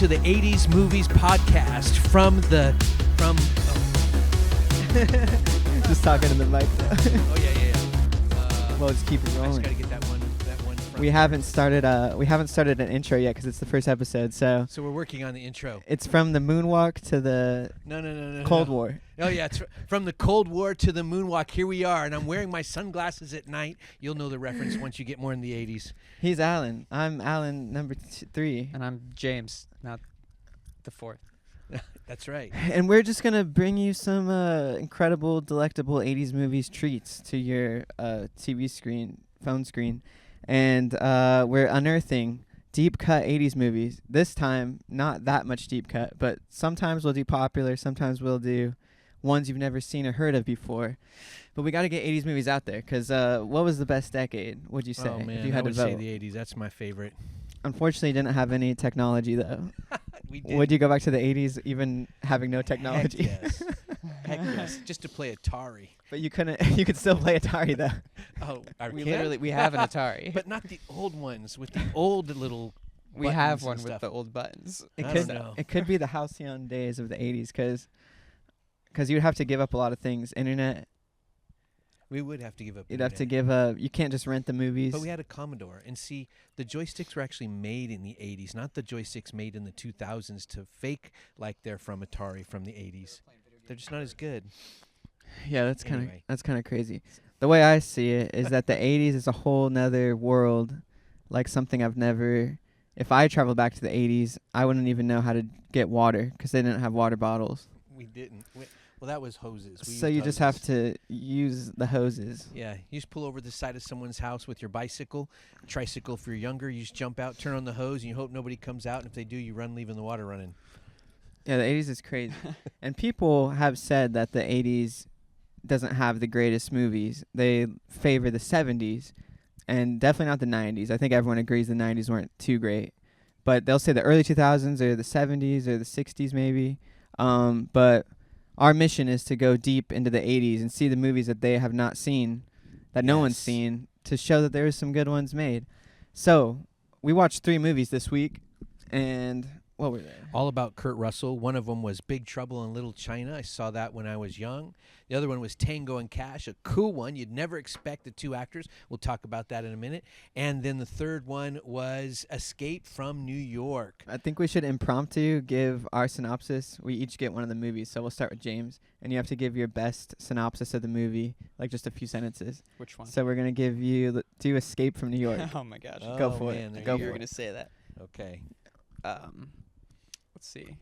to the 80s Movies Podcast Just talking to the mic. Oh, yeah. Well, let's keep it I just rolling. got to get that one from We haven't started an intro yet because it's the first episode. So we're working on the intro. it's from the moonwalk to the No. Cold War. Oh, yeah, it's from the Cold War to the moonwalk. Here we are, and I'm wearing my sunglasses at night. You'll know the reference once you get more in the 80s. He's Alan. I'm Alan number 3. And I'm James, not the fourth. That's right. And we're just going to bring you some incredible, delectable 80s movies treats to your TV screen, phone screen. And we're unearthing deep cut 80s movies. This time, not that much deep cut, but sometimes we'll do popular, sometimes we'll do ones you've never seen or heard of before. But we got to get 80s movies out there because what was the best decade, would you say? Oh, man, if you I had would to say vote? the 80s. That's my favorite. Unfortunately, you didn't have any technology, though. We did. Would you go back to the 80s even having no technology? Heck yes. Heck yes. Just to play Atari. But you couldn't. You could still play Atari, though. Oh, We have an Atari. But not the old ones with the old little we have buttons one and with stuff. the old buttons. It I could. don't know. It could be the halcyon days of the 80s, because you would have to give up a lot of things. Internet. We would have to give up. You'd have to internet. give up. You can't just rent the movies. But we had a Commodore, and see, the joysticks were actually made in the 80s, not the joysticks made in the 2000s to fake like they're from Atari from the 80s. They're just not as good. Yeah, that's kind of Anyway. crazy. The way I see it is that the 80s is a whole nother world, like something I've never. If I traveled back to the 80s, I wouldn't even know how to get water because they didn't have water bottles. We didn't. Well, that was hoses. We So used you just hoses. have to use the hoses. Yeah, you just pull over the side of someone's house with your bicycle, tricycle if you're younger. You just jump out, turn on the hose, and you hope nobody comes out. And if they do, you run, leaving the water running. Yeah, the 80s is crazy. And people have said that the 80s doesn't have the greatest movies. They favor the 70s and definitely not the 90s. I think everyone agrees the 90s weren't too great. But they'll say the early 2000s or the 70s or the 60s maybe. But our mission is to go deep into the 80s and see the movies that they have not seen, that no one's Yes. seen, to show that there is some good ones made. So we watched 3 movies this week, and what were they? All about Kurt Russell. One of them was Big Trouble in Little China. I saw that when I was young. The other one was Tango and Cash, a cool one. You'd never expect the two actors. We'll talk about that in a minute. And then the third one was Escape from New York. I think we should impromptu give our synopsis. We each get one of the movies, so we'll start with James, and you have to give your best synopsis of the movie, like just a few sentences. Which one? So we're gonna give you do Escape from New York. Oh my gosh. Go for it. Man, there Go you for You're it. gonna say that. Okay. Let's see.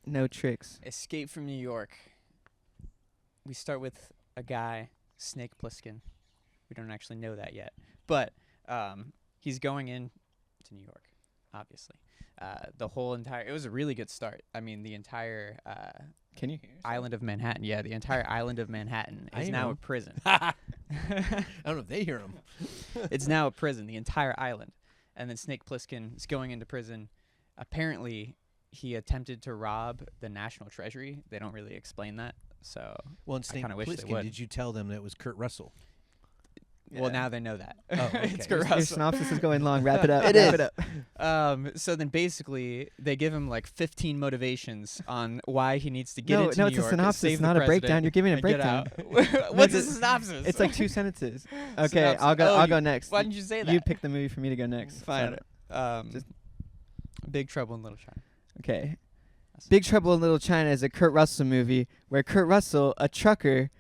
No tricks. Escape from New York. We start with a guy, Snake Plissken. We don't actually know that yet, but he's going in to New York, obviously. It was a really good start. I mean, the entire Can you hear? island of Manhattan. Yeah, the entire island of Manhattan I is now know. a prison. I don't know if they hear him. It's now a prison, the entire island. And then Snake Plissken is going into prison. Apparently, he attempted to rob the National Treasury. They don't really explain that. So, Well, and Snake kinda wish they Plissken, would. did you tell them that it was Kurt Russell? well, now they know that. Oh, okay. It's Kurt Your Russell. synopsis is going long. Wrap it up. It Wrap is. it up. So then basically, they give him like 15 motivations on why he needs to get No, into no, New it's a York, synopsis, save the not a breakdown. president, You're giving a and get breakdown. out. What's a just- synopsis? It's like 2 sentences. Okay, Synopsis. I'll go. Oh, I'll you- go next. Why didn't you say that? You pick the movie for me to go next. Fine. So- Just- Big Trouble in Little China. Okay. Big Trouble in Little China is a Kurt Russell movie where Kurt Russell, a trucker,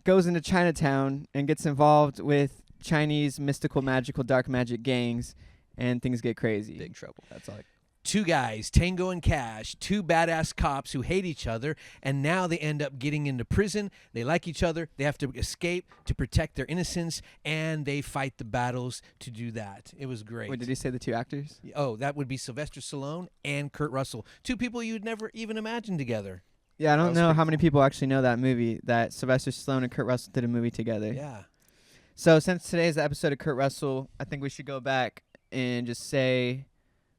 goes into Chinatown and gets involved with Chinese mystical, magical, dark magic gangs, and things get crazy. Big Trouble. That's all. Two guys, Tango and Cash, two badass cops who hate each other, and now they end up getting into prison. They like each other. They have to escape to protect their innocence, and they fight the battles to do that. It was great. Wait, did you say the 2 actors? Oh, that would be Sylvester Stallone and Kurt Russell. Two people you'd never even imagine together. Yeah, I That don't was know pretty how many people actually know that movie, that Sylvester Stallone and Kurt Russell did a movie together. Yeah. So since today's the episode of Kurt Russell, I think we should go back and just say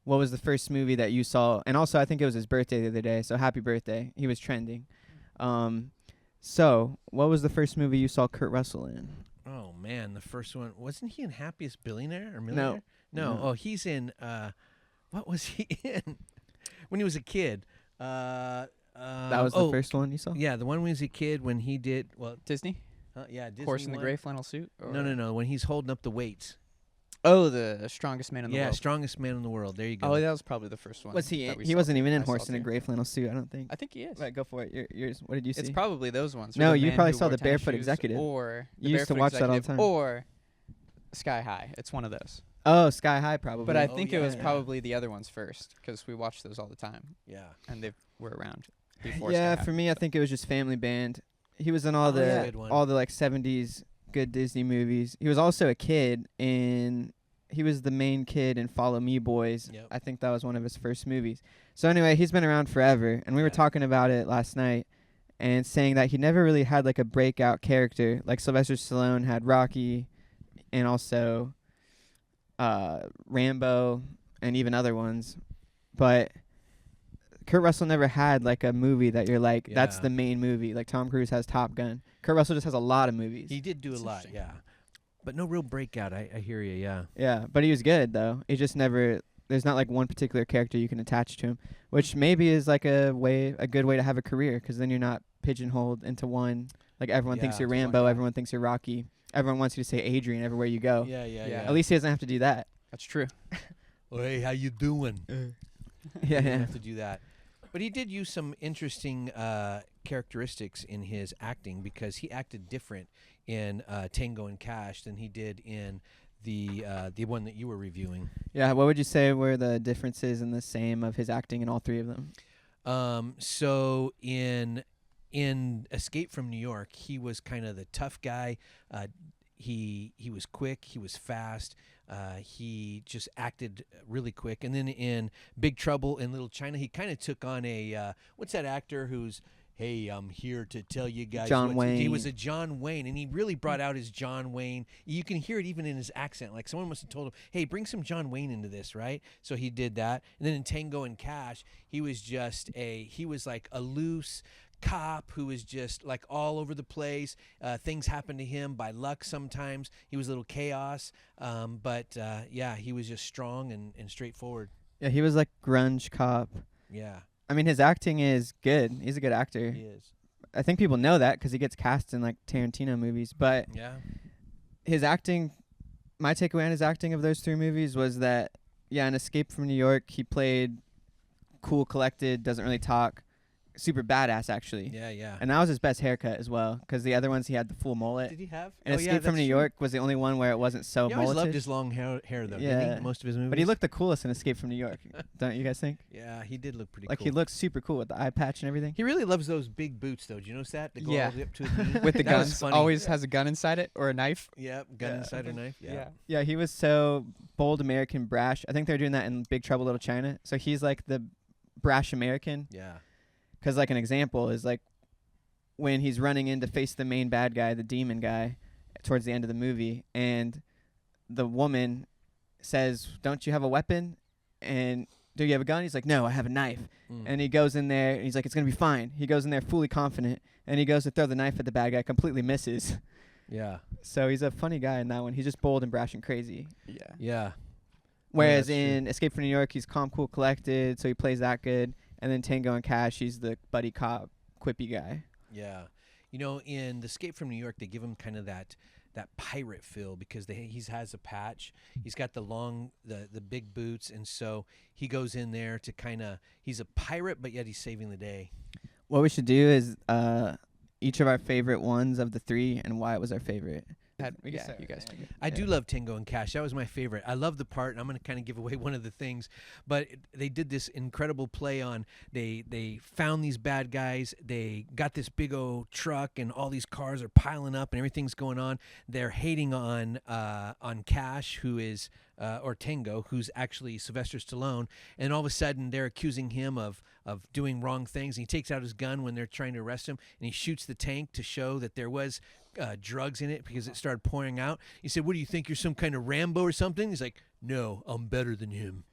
what was the first movie that you saw. And also, I think it was his birthday the other day, so happy birthday. He was trending. So what was the first movie you saw Kurt Russell in? Oh, man, the first one. Wasn't he in Happiest Billionaire or Millionaire? No. No. Oh, he's in What was he in when he was a kid? That was the first one you saw? Yeah, the one when he was a kid when he did Disney? yeah, Disney Horse in the one. gray flannel suit? No. When he's holding up the weights. Oh, the strongest man in the Yeah, world. strongest man in the world. There you go. Oh, that was probably the first one. Was he? that we He saw wasn't too. even in I saw Horse in a too. Gray flannel suit. I don't think. I think he is. Right, go for it. Yours. What did you see? It's probably those ones. or No, the you Man probably Who saw Wore the Tennis Barefoot Shoes, Executive. Or the You used to Barefoot watch that all the Executive, time. Or Sky High. It's one of those. Oh, Sky High probably. But I Oh, think yeah, it was yeah. probably the other ones first because we watched those all the time Yeah. and they were around before. yeah, Sky High. for me, I think it was just Family Band. He was in all Oh, yeah. the Good one. all the like 70s good Disney movies. He was also a kid in. He was the main kid in Follow Me Boys. Yep. I think that was one of his first movies. So anyway, he's been around forever, and we were Yeah. talking about it last night, and saying that he never really had like a breakout character. Like Sylvester Stallone had Rocky, and also Rambo, and even other ones, but Kurt Russell never had like a movie that you're like, that's Yeah. the main movie. Like Tom Cruise has Top Gun. Kurt Russell just has a lot of movies. He did do That's a lot, interesting. yeah. But no real breakout. I hear you, yeah. Yeah, but he was good though. He just never. There's not like one particular character you can attach to him, which maybe is like a good way to have a career, because then you're not pigeonholed into one. Like everyone thinks Yeah, you're to one Rambo, guy. everyone thinks you're Rocky, everyone wants you to say Adrian everywhere you go. Yeah, yeah, Yeah. yeah. At least he doesn't have to do that. That's true. Oh, hey, how you doing? Yeah, He didn't yeah. have to do that. But he did use some interesting characteristics in his acting, because he acted different in Tango and Cash than he did in the one that you were reviewing. Yeah, what would you say were the differences and the same of his acting in all three of them? So in Escape from New York, he was kind of the tough guy. He was quick. He was fast. He just acted really quick. And then in Big Trouble in Little China, he kind of took on a what's that actor who's, hey, I'm here to tell you guys. John what to-" He Wayne. was a John Wayne, and he really brought out his John Wayne. You can hear it even in his accent. Like someone must have told him, hey, bring some John Wayne into this, right? So he did that. And then in Tango and Cash, he was like a loose cop who was just like all over the place. Things happened to him by luck sometimes. He was a little chaos. But yeah, he was just strong and straightforward. Yeah, he was like grunge cop. Yeah, I mean, his acting is good. He's a good actor. he is. I think people know that because he gets cast in like Tarantino movies. But Yeah. his acting, my takeaway on his acting of those three movies was that, yeah, in Escape from New York, he played cool, collected, doesn't really talk, super badass actually. Yeah, yeah. And that was his best haircut as well, because the other ones he had the full mullet. Did he have? And oh, Escape yeah, from New that's York was the only one where it wasn't so true. He always loved mulleted. his long hair though. Didn't Yeah. he? Most of his movies. But he looked the coolest in Escape from New York, don't you guys think? Yeah, he did look pretty Like cool. he looked super cool with the eye patch and everything. He really loves those big boots, though. Did you notice that? They go Yeah. all the way up to his knee. With the That was guns. funny. Always has a gun inside it or a knife. Yep, gun Yeah. inside a knife. Yeah. Yeah, he was so bold, American, brash. I think they're doing that in Big Trouble Little China. So he's like the brash American. Yeah. Because like an example is like when he's running in to face the main bad guy, the demon guy, towards the end of the movie, and the woman says, "Don't you have a weapon?" And do you have a gun? He's like, "No, I have a knife." Mm. And he goes in there, and he's like, "It's gonna be fine." He goes in there fully confident, and he goes to throw the knife at the bad guy, completely misses. Yeah. So he's a funny guy in that one. He's just bold and brash and crazy. Yeah. Yeah. Whereas that's true. in Escape from New York, he's calm, cool, collected, so he plays that good. And then Tango and Cash, he's the buddy cop, quippy guy. Yeah. You know, in the Escape from New York, they give him kind of that pirate feel, because he has a patch. He's got the big boots, and so he goes in there to kind of, he's a pirate, but yet he's saving the day. What we should do is each of our favorite ones of the three and why it was our favorite. We can Yeah, start you with guys. that. I Yeah. do love Tango and Cash. That was my favorite. I love the part, and I'm going to kind of give away one of the things, but they did this incredible play on, they found these bad guys, they got this big old truck, and all these cars are piling up, and everything's going on. They're hating on Cash, who is, or Tango, who's actually Sylvester Stallone, and all of a sudden they're accusing him of doing wrong things. And he takes out his gun when they're trying to arrest him, and he shoots the tank to show that there was drugs in it, because it started pouring out. He said, "What do you think? You're some kind of Rambo or something?" He's like, "No, I'm better than him."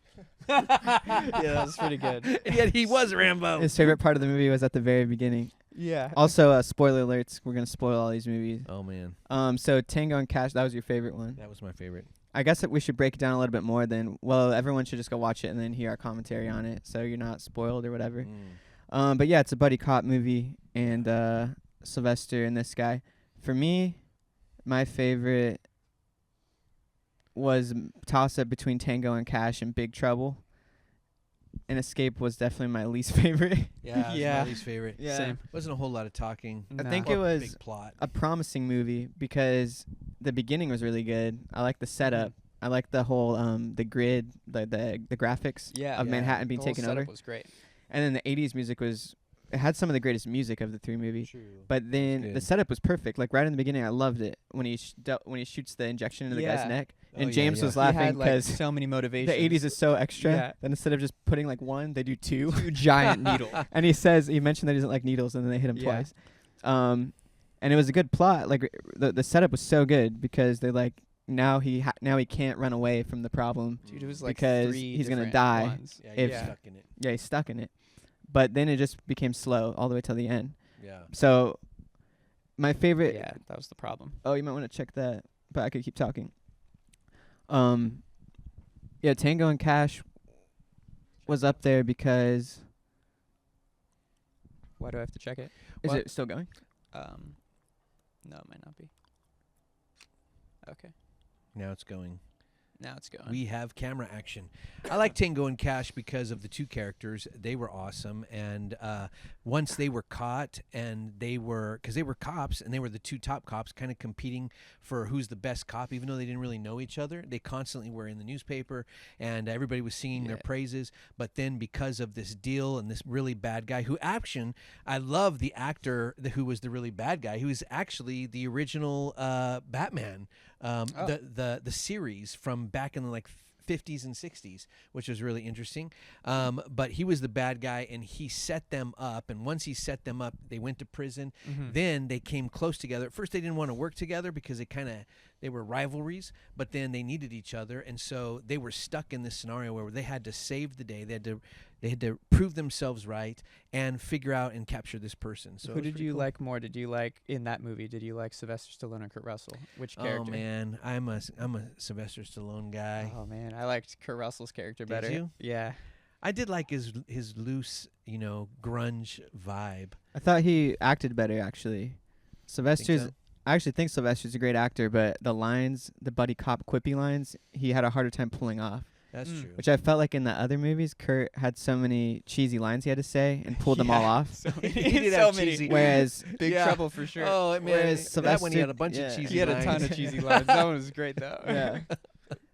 Yeah, that was pretty good. And yet he was Rambo. His favorite part of the movie was at the very beginning. Yeah. Also, spoiler alerts. We're gonna spoil all these movies. Oh man, So Tango and Cash, that was your favorite one. that was my favorite. I guess that we should break it down a little bit more than, well, everyone should just go watch it and then hear our commentary on it so you're not spoiled or whatever. But yeah, it's a buddy cop movie, and Sylvester and this guy. For me, my favorite was toss-up between Tango and Cash and Big Trouble. And Escape was definitely my least favorite. Yeah, it was my least favorite. Yeah. Same. Wasn't a whole lot of talking. I No. think Or it was big plot. a promising movie because the beginning was really good. I like the setup. I like the whole the grid, the graphics Yeah. of Yeah. Manhattan The being whole taken setup over. was great. And then the 80s music it had some of the greatest music of the three movies. True. But then good. the setup was perfect. Like right in the beginning, I loved it when he when he shoots the injection into the guy's Yeah. neck. Oh, And yeah, James yeah. was He had laughing like because so many motivations. the 80s is so extra. Yeah. That instead of just putting like one, they do two. Two giant needle. And he mentioned that he doesn't like needles, and then they hit him Yeah. twice. And it was a good plot. Like the setup was so good because they like now he can't run away from the problem. Dude, it was like Because three he's gonna different die ones. Yeah, if- you're stuck in it. Yeah, he's stuck in it. But then it just became slow all the way till the end. Yeah. So my favorite. Yeah, that was the problem. Oh, you might want to check that, but I could keep talking. Yeah, Tango and Cash was up there because Why do I have to check it? is What? it still going? No, it might not be. Okay, Now it's going. now it's going. We have camera action. I like Tango and Cash because of the two characters. They were awesome. And once they were caught, and because they were cops, and they were the two top cops kind of competing for who's the best cop, even though they didn't really know each other. They constantly were in the newspaper, and everybody was singing their Yeah. praises. But then because of this deal and this really bad guy, I love the actor who was the really bad guy, who was actually the original Batman. The series from back in the 50s and 60s, which was really interesting. But he was the bad guy, and he set them up. And once he set them up, they went to prison. Mhm. Then they came close together. At first, they didn't want to work together because they were rivalries. But then they needed each other, and so they were stuck in this scenario where they had to save the day. They had to prove themselves right and figure out and capture this person. So Who it was did pretty you cool. like more? Did you like in that movie? Did you like Sylvester Stallone or Kurt Russell? Which character? Oh man, I'm a Sylvester Stallone guy. Oh man, I liked Kurt Russell's character Did better. you? Yeah. I did like his loose, grunge vibe. I thought he acted better actually. Sylvester's. so? I actually think Sylvester's a great actor, but the lines, the buddy cop quippy lines, he had a harder time pulling off. That's true. Which I felt like in the other movies, Kurt had so many cheesy lines he had to say and pulled them all Yeah. off. So He many. did so have many. cheesy- Whereas Big Yeah. Trouble for sure. Oh man, Whereas that one he had a Sylvester- bunch yeah. of cheesy He had a lines. ton of cheesy lines. That one was great though. yeah.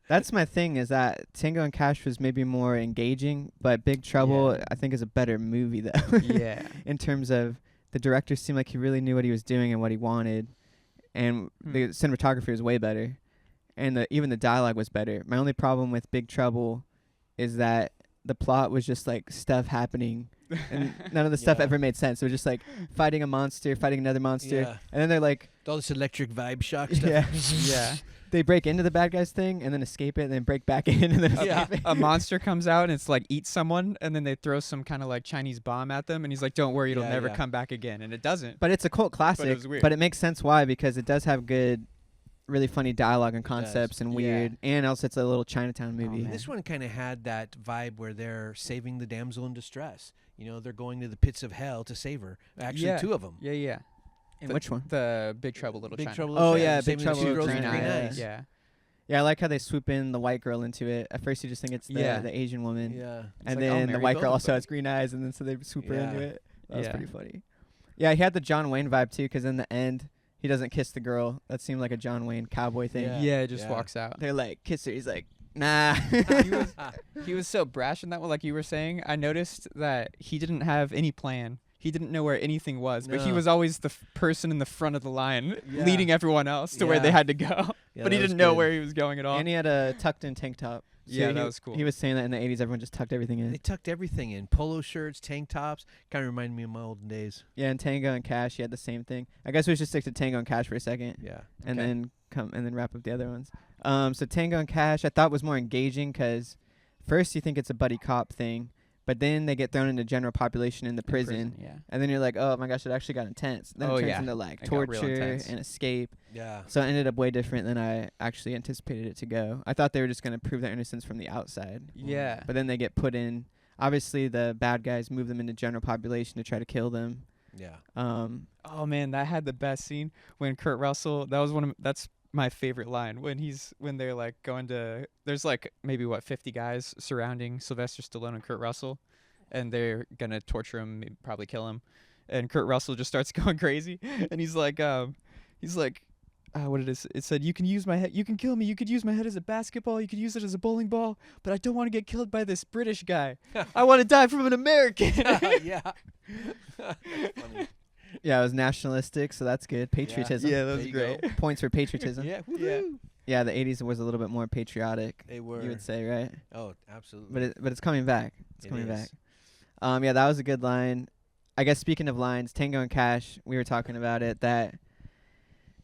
That's my thing, is that Tango and Cash was maybe more engaging, but Big Trouble Yeah. I think is a better movie though. Yeah. In terms of the director seemed like he really knew what he was doing and what he wanted, and the cinematography was way better, and even the dialogue was better. My only problem with Big Trouble is that the plot was just like stuff happening, and none of the stuff Yeah. ever made sense. It was just like fighting a monster, fighting another monster, Yeah. and then they're like, All this electric vibe shock stuff. yeah, Yeah. they break into the bad guy's thing and then escape it, and then break back in and then Yeah. escape it. A monster comes out and it's like eats someone, and then they throw some kind of like Chinese bomb at them, and he's like, "Don't worry, it'll Yeah, never yeah. come back again," and it doesn't. But it's a cult classic. was weird. But it makes sense why, because it does have good, really funny dialogue and It does. concepts and Yeah. weird, and also it's a little Chinatown movie. man. This one kind of had that vibe where they're saving the damsel in distress. They're going to the pits of hell to save her. Actually, Yeah. two of them. Yeah, yeah. In The- which one? The Big Trouble Little Big China. Trouble. Oh, Little yeah, China, Big saving the Trouble two Little girls with China, green yeah. eyes. Yeah. Yeah, I like how they swoop in the white girl into it. At first, you just think it's the, Yeah. the Asian woman, Yeah. and like, I'll then the marry white both girl of also them. has green eyes, and then so they swoop her into Yeah. it. That was Yeah. pretty funny. Yeah, he had the John Wayne vibe too, because in the end, he doesn't kiss the girl. That seemed like a John Wayne cowboy thing. Yeah. Yeah, it just Yeah. walks out. They're like, kiss her. He's like, nah. He was so brash in that one, like you were saying. I noticed that he didn't have any plan. He didn't know where anything was, but he No. was always the person in the front of the line, Yeah. leading everyone else to where they Yeah. had to go. Yeah, But he that was didn't know good. where he was going at all. And he had a tucked-in tank top. So Yeah, he- that was cool. He was saying that in the 80s, everyone just tucked everything in. They tucked everything in. Polo shirts, tank tops. Kind of reminded me of my olden days. Yeah, and Tango and Cash, he had the same thing. I guess we should stick to Tango and Cash for a second, Yeah. and Okay. then wrap up the other ones. So Tango and Cash, I thought was more engaging because first you think it's a buddy cop thing, But then they get thrown into general population in the prison. Yeah. And then you're like, oh my gosh, it actually got intense. Then Oh, it turns yeah. into like It got real torture intense. and escape. Yeah. So it ended up way different than I actually anticipated it to go. I thought they were just going to prove their innocence from the outside. Yeah. But then they get put in. Obviously, the bad guys move them into general population to try to kill them. Yeah. Oh man, that had the best scene when Kurt Russell. That's my favorite line when they're like going to. There's like maybe 50 guys surrounding Sylvester Stallone and Kurt Russell, and they're gonna torture him, maybe probably kill him, and Kurt Russell just starts going crazy, and he's like, what did it said? You can use my head. You can kill me. You could use my head as a basketball. You could use it as a bowling ball. But I don't want to get killed by this British guy. I want to die from an American. Yeah. That's funny. Yeah, it was nationalistic, so that's good. Patriotism. Yeah, that There was you great. go. Points for patriotism. Yeah. Yeah. Woohoo. Yeah, the 80s was a little bit more patriotic, They were. you would say, right? Oh, absolutely. But it's coming back. It's It coming is. back. Yeah, that was a good line. I guess speaking of lines, Tango and Cash, we were talking about it, that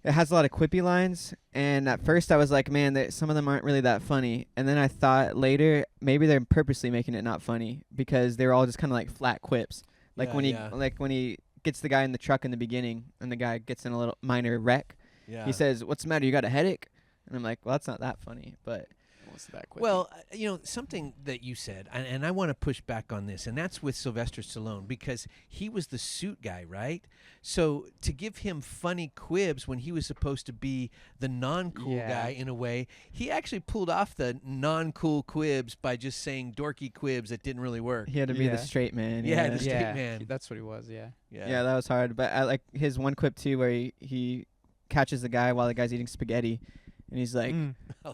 it has a lot of quippy lines. And at first I was like, man, some of them aren't really that funny. And then I thought later, maybe they're purposely making it not funny because they're all just kind of like flat quips. Like Yeah, when he gets the guy in the truck in the beginning and the guy gets in a little minor wreck. Yeah. He says, "What's the matter? You got a headache?" And I'm like, well, that's not that funny. But Well, something that you said, and I want to push back on this, and that's with Sylvester Stallone, because he was the suit guy, right? So to give him funny quibs when he was supposed to be the non-cool Yeah. guy in a way, he actually pulled off the non-cool quibs by just saying dorky quibs that didn't really work. he had to be Yeah. the straight man. Yeah, the straight man. That's what he was. Yeah. Yeah, that was hard. But I like his one quip too, where he catches the guy while the guy's eating spaghetti, and he's like,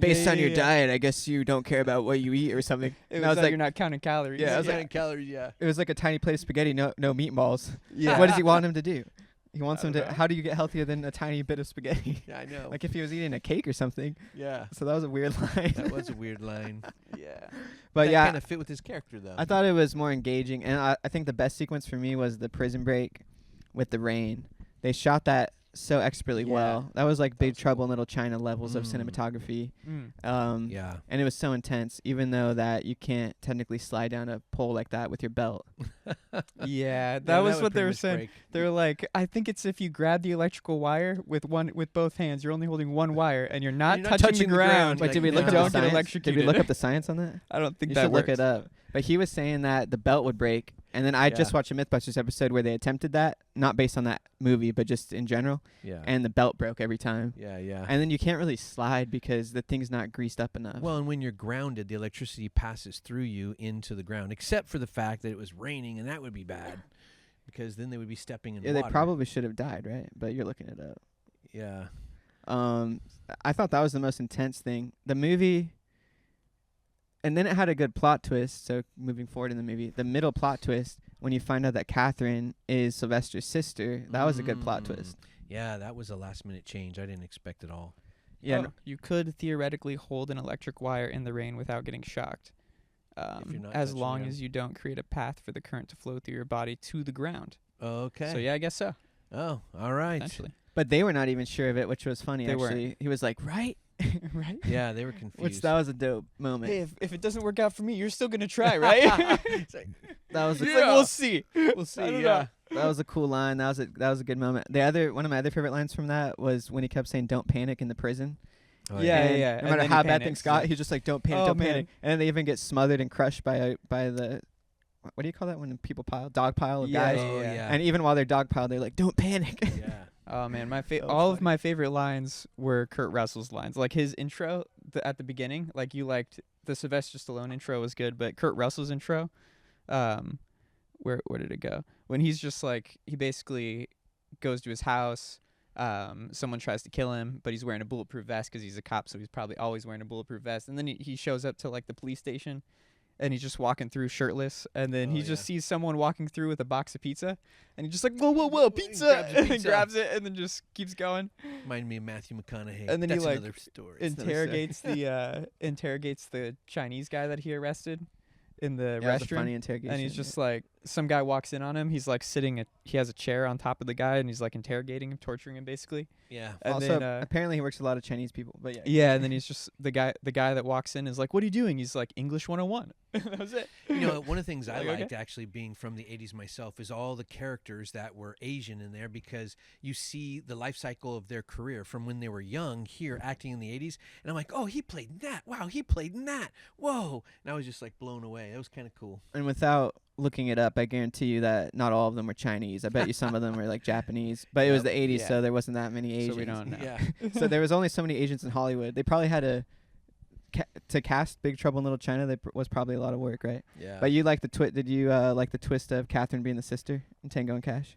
"Based on your diet, I guess you don't care about what you eat or something." It And I was was like like, you're not counting calories. Yeah, I was yeah, like- calories. Yeah. it was like a tiny plate of spaghetti, no meatballs. Yeah. What does he want him to do? He wants I him don't to. know. How do you get healthier than a tiny bit of spaghetti? Yeah, I know. Like if he was eating a cake or something. yeah, So that was a weird line. that was a weird line. Yeah. But that yeah, kind of fit with his character though. I thought it was more engaging, and I think the best sequence for me was the prison break with the rain. They shot that so expertly Yeah. well. That was like Big was Trouble in Little China levels of Mm. cinematography. Mm. yeah. And it was so intense, even though that you can't technically slide down a pole like that with your belt. Yeah, that Yeah, was would what they pretty were much saying. break. They were like, I think it's if you grab the electrical wire with both hands, you're only holding one wire, and you're not, You're not touching, touching the the ground. ground. But Like, did we no. look up Don't the get science? Did electrocuted. we look up the science on that? I don't think You that should look works. it up. But he was saying that the belt would break, and then I just Yeah. watched a MythBusters episode where they attempted that, not based on that movie, but just in general, Yeah. and the belt broke every time. yeah, yeah. And then you can't really slide because the thing's not greased up enough. Well, and when you're grounded, the electricity passes through you into the ground, except for the fact that it was raining, and that would be bad, because then they would be stepping in yeah, water. they probably should have died, right? But you're looking it up. Yeah. I thought that was the most intense thing. The movie, and then it had a good plot twist. So moving forward in the movie, the middle plot twist when you find out that Catherine is Sylvester's sister, that was a good plot twist. Yeah, that was a last-minute change. I didn't expect at all. Yeah, Oh, you could theoretically hold an electric wire in the rain without getting shocked, you're not as touching long the as you don't create a path for the current to flow through your body to the ground. Okay. So yeah, I guess so. Oh, all right. Essentially. but they were not even sure of it, which was funny. They weren't. Actually, he was like, "Right, Right. Yeah, they were confused. which that was a dope moment. Hey, if it doesn't work out for me, you're still gonna try, right? It's like, That was a, It's like, we'll see. we'll see. I don't Yeah. that was a cool line. That was a good moment. One of my other favorite lines from that was when he kept saying, "Don't panic" in the prison. Oh, Yeah, And yeah. No And matter then he how bad panics, things got, yeah. he's just like, "Don't panic, Oh, don't man. panic." And then they even get smothered and crushed by the what do you call that when people dog pile of Yeah, guys? Oh, yeah. yeah. And even while they're dog piled, they're like, "Don't panic." Yeah. Oh man, That was all of funny. my favorite lines were Kurt Russell's lines. Like his intro at the beginning, like you liked the Sylvester Stallone intro was good, but Kurt Russell's intro, where did it go? When he's just like he basically goes to his house, someone tries to kill him, but he's wearing a bulletproof vest because he's a cop, so he's probably always wearing a bulletproof vest. And then he shows up to like the police station. And he's just walking through shirtless, and then he just sees someone walking through with a box of pizza, and he's just like, whoa, pizza! grabs the And pizza. grabs it, and then just keeps going. Reminded me of Matthew McConaughey. And then he, That's like, another story. Interrogates interrogates the Chinese guy that he arrested in the Yeah, it was a restroom, funny interrogation. and he's just like, some guy walks in on him. He's like he has a chair on top of the guy, and he's like interrogating him, torturing him, basically. Yeah. And also, then, apparently he works with a lot of Chinese people. But yeah. yeah, and then he's just the guy that walks in is like, "What are you doing?" He's like, "English 101." That was it. You know, one of the things I Like, okay. liked actually being from the 80s myself is all the characters that were Asian in there, because you see the life cycle of their career from when they were young here acting in the 80s. And I'm like, oh, he played in that. Wow, he played in that. Whoa. And I was just like blown away. It was kind of cool. And without looking it up, I guarantee you that not all of them were Chinese. I bet you some of them were like Japanese. But it was the 80s, Yeah. so there wasn't that many Asians. So we don't know. Yeah. So there was only so many Asians in Hollywood. They probably had to cast Big Trouble in Little China. Was probably a lot of work, right? Yeah. But you like the Did you like the twist of Catherine being the sister in Tango and Cash?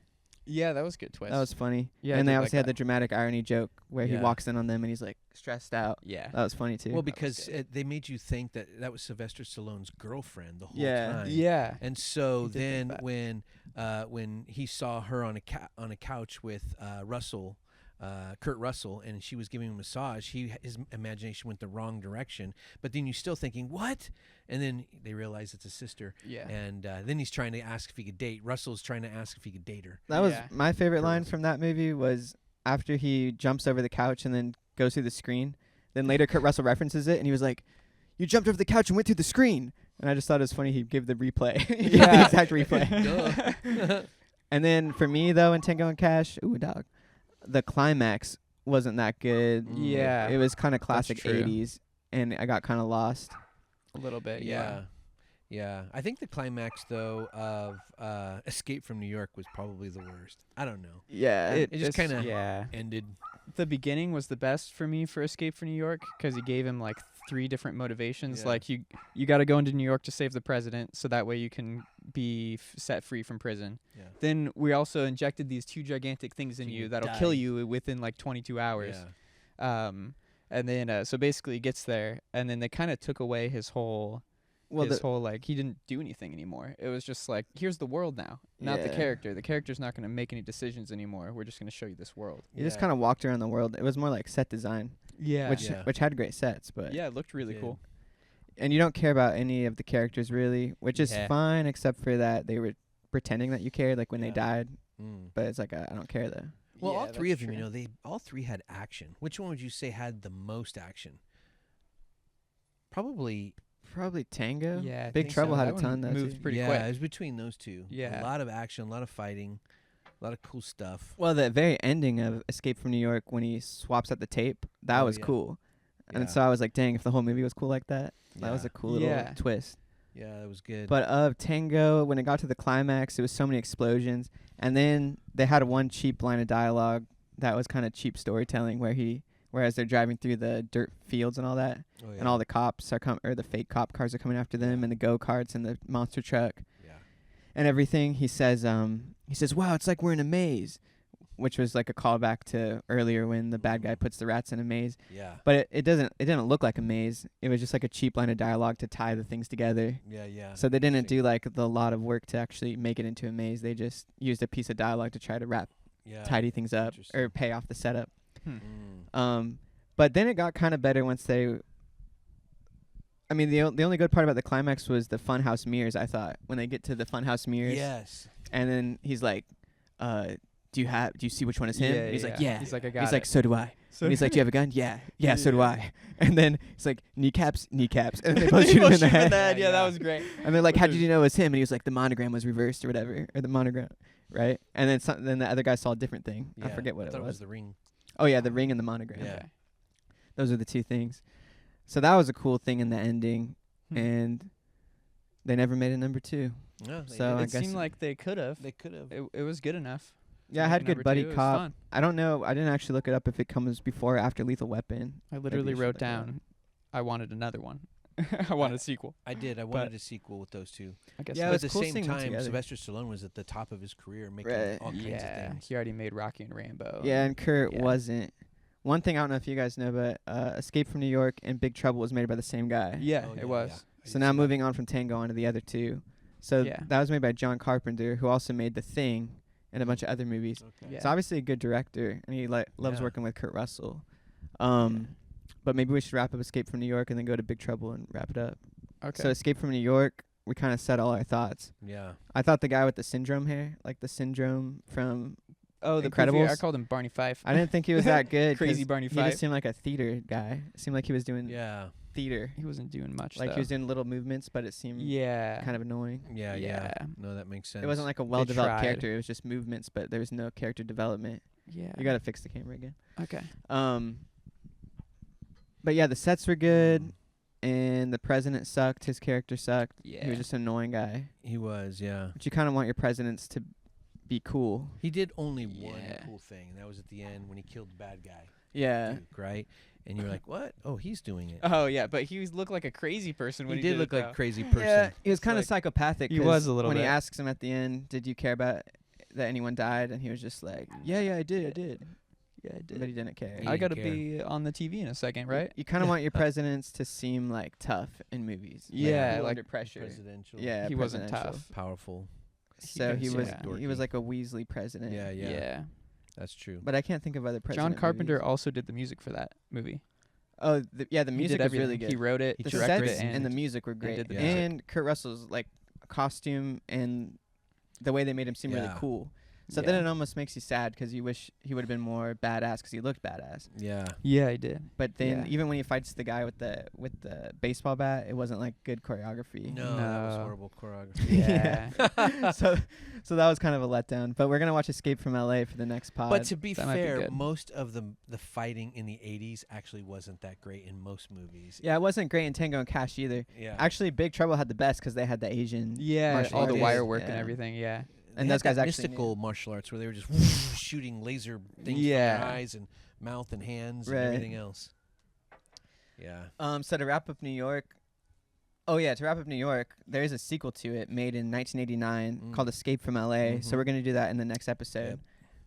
Yeah, that was a good twist. That was funny. Yeah, I and they did like obviously had that. the dramatic irony joke where he Yeah. walks in on them and he's like stressed out. Yeah. That was funny too. Well, That was because good. they made you think that was Sylvester Stallone's girlfriend the whole Yeah. time. Yeah. And so He did think then that. when he saw her on a couch with Kurt Russell, and she was giving him a massage, his imagination went the wrong direction. But then you're still thinking, what? And then they realize it's a sister. Yeah. And then he's trying to ask if he could date. Russell's trying to ask if he could date her. that was Yeah. my favorite line Girls. from that movie was after he jumps over the couch and then goes through the screen. Then later Kurt Russell references it and he was like, "You jumped over the couch and went through the screen." And I just thought it was funny he gave the replay. He gave the Yeah. exact replay. Duh. And then for me though in Tango and Cash, ooh dog, the climax wasn't that good. Yeah. It was kind of classic true. 80s and I got kind of lost. A little bit. Yeah. Yeah. I think the climax, though, of Escape from New York was probably the worst. I don't know. Yeah. It just kinda- Yeah. Ended. The beginning was the best for me for Escape from New York because he gave him like 3 different motivations. Yeah. Like you got to go into New York to save the president, so that way you can be set free from prison. Yeah. Then we also injected these 2 gigantic things in So you you that'll die. kill you within like 22 hours. Yeah. And then so basically he gets there, and then they kind of took away his whole. well, His whole like he didn't do anything anymore. It was just like, here's the world now, not the Yeah. character. The character's not going to make any decisions anymore. We're just going to show you this world. you just kind of walked around the world. It was more like set design, Yeah. which had great sets, but Yeah, it looked really did. cool. and you don't care about any of the characters really, which is Yeah. fine except for that they were pretending that you cared like when they Yeah. died, Mm. but it's like I don't care though. Well, Yeah, all 3 that's of them, true. they all 3 had action. Which one would you say had the most action? Probably. Probably Tango. Yeah, I Big think Trouble so. had That a one ton though. moved too. pretty yeah, quick. it was between those 2. Yeah. A lot of action, a lot of fighting, a lot of cool stuff. Well, the very ending of Escape from New York when he swaps out the tape, that Oh, was yeah. cool. And Yeah. so I was like, dang, if the whole movie was cool like that, that was Yeah. a cool little Yeah. twist. Yeah, that was good. But of Tango, when it got to the climax, it was so many explosions, and then they had one cheap line of dialogue that was kind of cheap storytelling, whereas they're driving through the dirt fields and all that, oh, yeah. and all the cops are or the fake cop cars are coming after them, Yeah. and the go karts and the monster truck Yeah. and everything. He says, "Wow, it's like we're in a maze," which was like a callback to earlier when the bad guy puts the rats in a maze. Yeah. But it didn't look like a maze. It was just like a cheap line of dialogue to tie the things together. Yeah. Yeah. So they didn't Interesting. do like the lot of work to actually make it into a maze. They just used a piece of dialogue to try to Yeah. tidy things up or Interesting. pay off the setup. Mm. But then it got kind of better once they. I mean, the only good part about the climax was the funhouse mirrors. I thought when they get to the funhouse mirrors, Yes. and then he's like, "Do you see which one is him?" And he's like, "Yeah." He's like, I got He's it. like, "So do I." So And he's like, "Do you have a gun?" Yeah. Yeah, so do Yeah. I. And then it's like, kneecaps. And they both shoot him in the head. Yeah, Yeah. that was great. And they're like, "How did you know it was him?" And he was like, "The monogram was reversed or whatever, or the monogram, right?" And then then the other guy saw a different thing. I Yeah, forget what I thought it was. the ring. Oh yeah, the ring and the monogram. Yeah. Okay. Those are the 2 things. So that was a cool thing in the ending, and they never made a number 2. No, they So I It guess seemed like they could have. they could have. It was good enough. Yeah, I to had make good number buddy 2. It was cop. fun. I don't know. I didn't actually look it up if it comes before or after Lethal Weapon. I literally you should wrote look it up. down, I wanted another one. I wanted a sequel. I did. I wanted a sequel with those 2. I guess. Yeah, so. it But was at the cool same seeing them time, together. Sylvester Stallone was at the top of his career, making Right. all kinds of Yeah, things. he already made Rocky and Rambo. Yeah, and Kurt yeah. wasn't. One thing I don't know if you guys know, but Escape from New York and Big Trouble was made by the same guy. Yeah, Oh, yeah, it was. yeah. I So did now see that. moving on from Tango on to the other 2. So Yeah. that was made by John Carpenter, who also made The Thing and a bunch of other movies. Okay. Yeah. So obviously a good director, and he loves Yeah. working with Kurt Russell. But maybe we should wrap up Escape from New York and then go to Big Trouble and wrap it up. Okay. So Escape from New York, we kind of said all our thoughts. Yeah. I thought the guy with the syndrome hair, like the syndrome from Oh, the Incredibles? preview, I called him Barney Fife. I didn't think he was that good. Crazy 'cause Barney He Fife. just seemed like a theater guy. It seemed like he was doing Yeah. theater. He wasn't doing much. Like though. he was doing little movements, but it seemed Yeah. kind of annoying. Yeah. Yeah. No, that makes sense. It wasn't like a well-developed tried. character. It was just movements, but there was no character development. Yeah. You got to fix the camera again. Okay. But yeah, the sets were good, and the president sucked. His character sucked. Yeah. He was just an annoying guy. He was, yeah. But you kind of want your presidents to be cool. He did only one Yeah. cool thing, and that was at the end when he killed the bad guy. Yeah. Duke, right? And you were like, what? Oh, he's doing it. Oh yeah, but he looked like a crazy person when He he did look it, like though. a crazy person. Yeah, he was It's kind of like- psychopathic. He 'cause was a little when he bit. asks him at the end, "Did you care about that anyone died?" and he was just like, "Yeah, I did." Yeah, I But he didn't care. He I didn't gotta care. be on the TV in a second, right? You kind of want your presidents to seem like tough in movies. Yeah, cool like under pressure. Presidential. Yeah, He wasn't presidential. tough. Powerful. So he Yeah. was Dorky. he was like a Weasley president. Yeah. That's true. But I can't think of other John president Carpenter movies. also did the music for that movie. Oh, the He music did was really everything. good. He wrote it, He The directed sets it, and the music were great. did the music. And Kurt Russell's like costume and the way they made him seem really Yeah. cool. So Yeah. then it almost makes you sad because you wish he would have been more badass because he looked badass. Yeah. Yeah, he did. But then Yeah. even when he fights the guy with the baseball bat, it wasn't like good choreography. No, that was No. horrible choreography. Yeah. so that was kind of a letdown. But we're gonna watch Escape from LA for the next pod. But to be That might be fair, good. most of the fighting in the 80s actually wasn't that great in most movies. yeah, it wasn't great in Tango and Cash either. Yeah. Actually, Big Trouble had the best because they had the Asian. Yeah, martial all the artists. wire work Yeah. and everything. Yeah. They and had those guys that actually knew. mystical martial arts where they were just shooting laser things Yeah. from their eyes and mouth and hands Right. and everything else. Yeah. So to wrap up New York. Oh yeah, to wrap up New York, there is a sequel to it made in 1989 called Escape from LA. So Mhm. we're gonna do that in the next episode. Yep.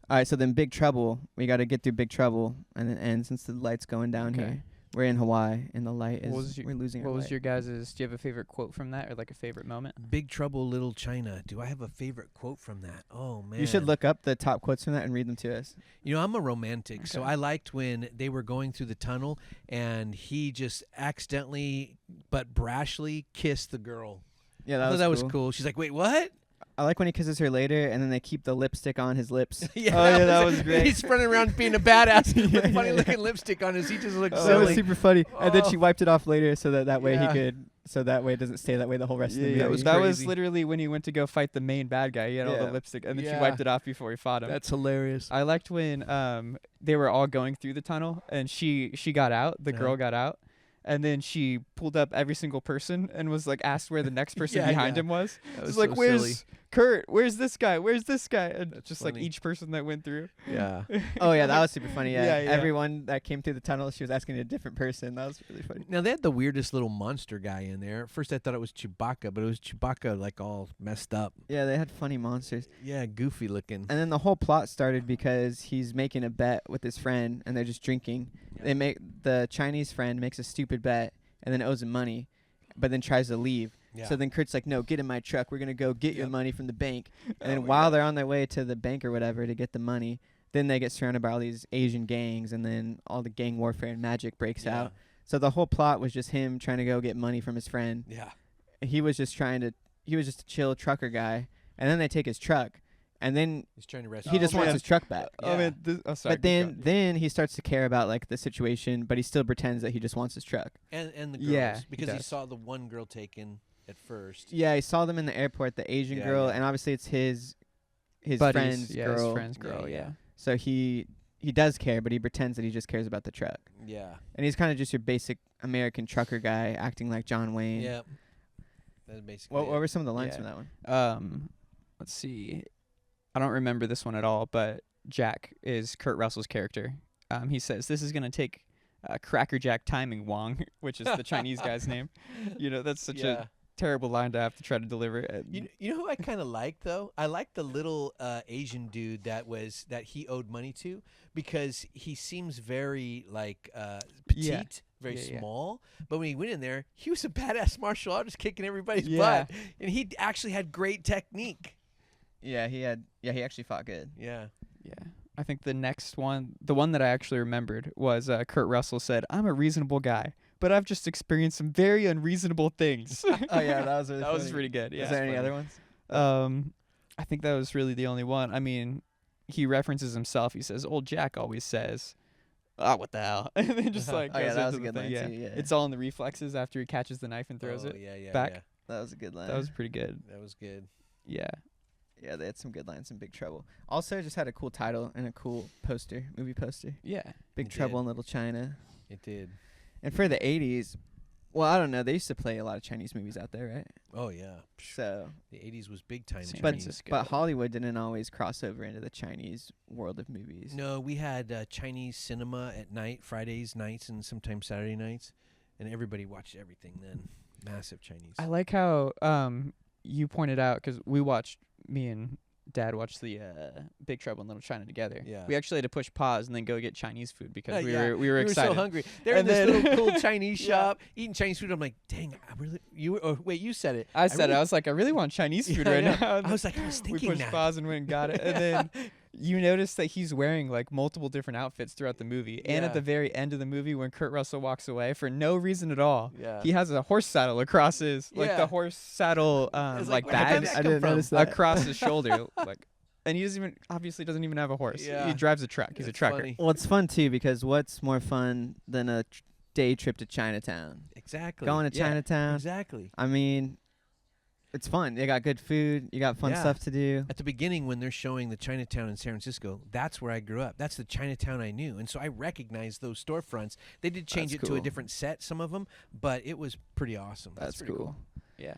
All right, so then Big Trouble, we got to get through Big Trouble and then end since the light's going down Okay. here. We're in Hawaii and the light What is was your- we're losing What our was light. your guys's? Do you have a favorite quote from that, or like a favorite moment? Big Trouble, Little China. Do I have a favorite quote from that? Oh man. You should look up the top quotes from that and read them to us. You know, I'm a romantic, so Okay. I liked when they were going through the tunnel and he just accidentally but brashly kissed the girl. Yeah, I thought that was cool. She's like, "Wait, what?" I like when he kisses her later and then they keep the lipstick on his lips. Yeah, Oh, yeah, that was great. He's running around being a badass Yeah, with yeah, funny yeah. looking lipstick on his. He just looks Oh, that was silly. super funny. And then Oh. she wiped it off later so that way Yeah. it doesn't stay that way the whole rest of the movie. that was that was crazy. literally when he went to go fight the main bad guy. He had all Yeah. the lipstick, and then she Yeah. wiped it off before he fought him. That's hilarious. I liked when they were all going through the tunnel, and she got out. The Uh-huh. girl got out, and then she pulled up every single person and was like asked where the next person Yeah, behind yeah. him was. That It's was like, so where's silly. Kurt? Where's this guy? Where's this guy? And That's just funny. like each person that went through. Yeah. Oh yeah, that was super funny. Yeah. Yeah, yeah. Everyone that came through the tunnel, she was asking a different person. That was really funny. Now they had the weirdest little monster guy in there. At first I thought it was Chewbacca, but it was Chewbacca like all messed up. Yeah, they had funny monsters. Yeah, goofy looking. And then the whole plot started because he's making a bet with his friend and they're just drinking. Yeah. The Chinese friend makes a stupid bet and then owes him money, but then tries to leave. Yeah. So then Kurt's like, "No, get in my truck. We're gonna go get your Yep. money from the bank." And then Oh my while God. they're on their way to the bank or whatever to get the money, then they get surrounded by all these Asian gangs, and then all the gang warfare and magic breaks Yeah. out. So the whole plot was just him trying to go get money from his friend. Yeah. He was just a chill trucker guy, and then they take his truck, and then He's trying to rescue. he just wants man. his truck back. Oh Yeah. man, sorry. But then he starts to care about like the situation, but he still pretends that he just wants his truck. and the girls Yeah, he because he does. saw the one girl taken at first. Yeah, he saw them in the airport, the Asian Yeah, girl, yeah. and obviously it's his Buddies, friend's yeah, girl. his friend's girl, Yeah, yeah. yeah. So he does care, but he pretends that he just cares about the truck. Yeah. And he's kind of just your basic American trucker guy acting like John Wayne. Yeah. That's basically. What it. were some of the lines Yeah. from that one? Let's see. I don't remember this one at all, but Jack is Kurt Russell's character. He says, "This is gonna take Cracker Jack timing, Wong," which is the Chinese guy's name. You know, that's such Yeah. a terrible line to have to try to deliver. You know who I kind of liked though? I liked the little Asian dude that he owed money to because he seems very like petite, very Yeah, yeah. small. But when he went in there, he was a badass martial artist kicking everybody's Yeah. butt, and he actually had great technique. Yeah, he actually fought good. Yeah. Yeah. I think the next one, the one that I actually remembered was Kurt Russell said, "I'm a reasonable guy, but I've just experienced some very unreasonable things. Oh yeah, that was really That was funny. pretty good. Yeah. Is there any other ones? I think that was really the only one. I mean, he references himself. He says, "Old Jack always says, oh, what the hell?" And then just like Oh yeah, goes that was a into the good thing. line Yeah. too. Yeah, It's all in the reflexes after he catches the knife and throws it Yeah, back. yeah. that was a good line. That was pretty good. That was good. Yeah. Yeah, they had some good lines in Big Trouble. Also, just had a cool title and a cool poster, movie poster. Yeah. Big It Trouble did. in Little China. It did. And for the 80s, well, I don't know. They used to play a lot of Chinese movies out there, right? Oh yeah. So, The 80s was big time San but, Chinese. Francisco. but Hollywood didn't always cross over into the Chinese world of movies. No, we had Chinese cinema at night, Fridays nights, and sometimes Saturday nights, and everybody watched everything then. Massive Chinese. I like how you pointed out, because me and Dad watched the Big Trouble in Little China together. Yeah. We actually had to push pause and then go get Chinese food because we Yeah, were we were excited. so hungry. They're in And this then- little cool Chinese Yeah. shop eating Chinese food. I'm like, dang, I really. You were, oh, wait, you said it. I said really- I was like, I really want Chinese food Yeah, I right know. now. I was like, I was we thinking pushed that. pause and went and got it. And then you notice that he's wearing like multiple different outfits throughout the movie. And Yeah. at the very end of the movie, when Kurt Russell walks away for no reason at all, Yeah. he has a horse saddle across his, like Yeah. the horse saddle, It's like where'd that bag come I didn't from? notice that. across his shoulder, like. And he obviously doesn't even have a horse. Yeah. He drives a truck. He's a It's trucker. funny. Well, it's fun too because what's more fun than a day trip to Chinatown? Exactly. Going to Yeah, Chinatown. Exactly. I mean, it's fun. You got good food. You got fun Yeah. stuff to do. At the beginning, when they're showing the Chinatown in San Francisco, that's where I grew up. That's the Chinatown I knew, and so I recognized those storefronts. They did change That's it to a cool. different set, some of them, but it was pretty awesome. That's pretty cool. Yeah.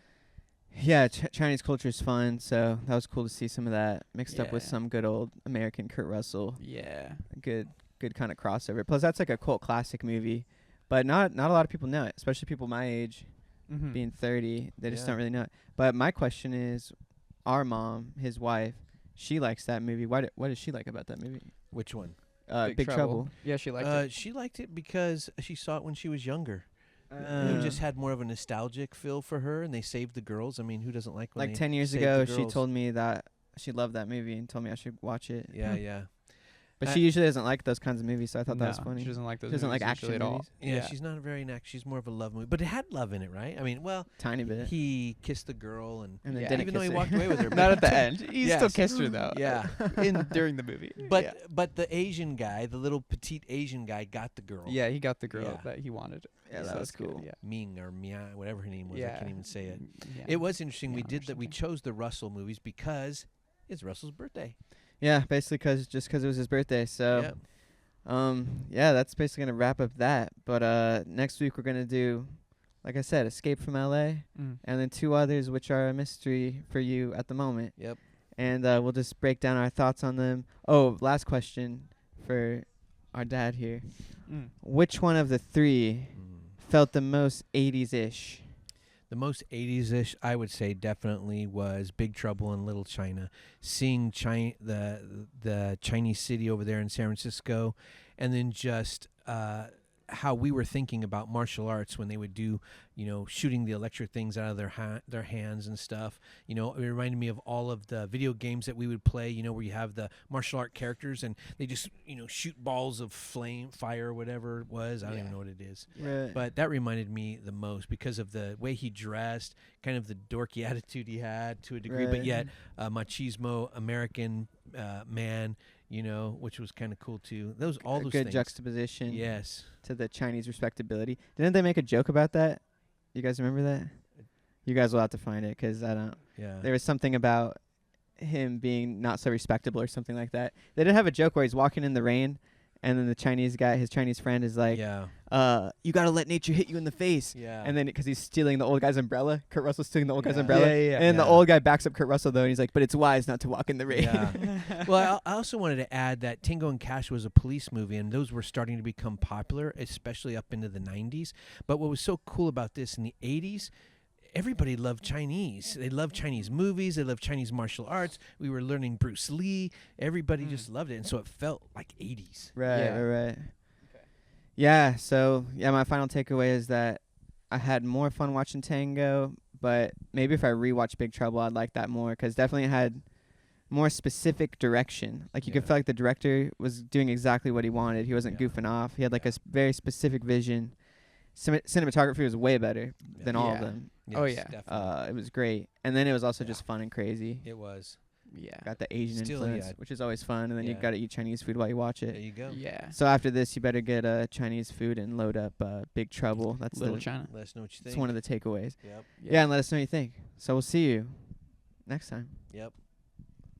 Yeah, Chinese culture is fun, so that was cool to see some of that mixed up with Yeah. some good old American Kurt Russell. Yeah. A good kind of crossover. Plus, that's like a cult classic movie, but not a lot of people know it, especially people my age, Mm-hmm. being 30. They just Yeah. don't really know it. But my question is, our mom, his wife, she likes that movie. What does she like about that movie? Which one? Big Trouble. Yeah, she liked it. She liked it because she saw it when she was younger. Uh, It just had more of a nostalgic feel for her, and they saved the girls. I mean, who doesn't like when like they 10 years save ago, the she girls? told me that she loved that movie and told me I should watch it. Yeah, yeah. But Uh, she usually doesn't like those kinds of movies, so I thought that was No, funny. She doesn't like those. She doesn't like movies action usually at all. movies? Yeah, she's not a very she's more of a love movie, but it had love in it, right? I mean, well, Tiny bit. he kissed the girl, and And then Yeah. didn't even though kiss he her. walked away with her, Not at the end. He still Yes. kissed her though. Yeah. During the movie. but the Asian guy, the little petite Asian guy, got the girl. yeah, he got the girl Yeah. that he wanted. Yeah, So that was that's good, cool. Yeah. Ming or Mia, whatever her name was. I can't even say it. Yeah. It was interesting. We Mia or did that. We something. chose the Russell movies because it's Russell's birthday. Yeah, basically just 'cause it was his birthday. So, yeah, that's basically gonna wrap up that. But next week we're gonna do, like I said, Escape from L.A. Mm. and then two others which are a mystery for you at the moment. Yep. And we'll just break down our thoughts on them. Oh, last question for our dad here. Mm. Which one of the three felt the most 80s-ish? The most 80s-ish, I would say, definitely was Big Trouble in Little China. Seeing the Chinese city over there in San Francisco, and then just how we were thinking about martial arts when they would do, shooting the electric things out of their hands and stuff. It reminded me of all of the video games that we would play, where you have the martial art characters and they just, shoot balls of fire, whatever it was. I don't even know what it is. Right. But that reminded me the most because of the way he dressed, kind of the dorky attitude he had to a degree, but Right. yet machismo American man, which was kind of cool too. All a those good things. juxtaposition Yes. to the Chinese respectability. Didn't they make a joke about that? You guys remember that? You guys will have to find it 'cause I don't. Yeah. There was something about him being not so respectable or something like that. They did have a joke where he's walking in the rain, and then the Chinese guy, his Chinese friend, is like, yeah. you got to let nature hit you in the face. Yeah. And then because he's stealing the old guy's umbrella, Kurt Russell's stealing the old guy's Yeah. umbrella. Yeah. And then the Yeah. old guy backs up Kurt Russell, though, and he's like, but it's wise not to walk in the rain. Yeah. Well, I also wanted to add that Tango and Cash was a police movie, and those were starting to become popular, especially up into the 90s. But what was so cool about this in the 80s, everybody loved Chinese. They loved Chinese movies. They loved Chinese martial arts. We were learning Bruce Lee. Everybody just loved it, and so it felt like 80s. Right, Yeah. right. Yeah, so, my final takeaway is that I had more fun watching Tango, but maybe if I rewatch Big Trouble, I'd like that more, because definitely it had more specific direction. Like, you could Yeah. feel like the director was doing exactly what he wanted. He wasn't Yeah. goofing off. He had, like, Yeah. very specific vision. Cinematography was way better Yeah. than all of Yeah. them. Oh, Yes, yeah. definitely. It was great, and then it was also Yeah. just fun and crazy. It was. Yeah. Got the Asian Still, influence, yeah. which is always fun, and then you Yeah. got to eat Chinese food while you watch There it. you go. Yeah. So after this, you better get Chinese food and load up Big Trouble. That's Little China. Let us know what you think. It's one of the takeaways. Yep. Yeah, and let us know what you think. So we'll see you next time. Yep.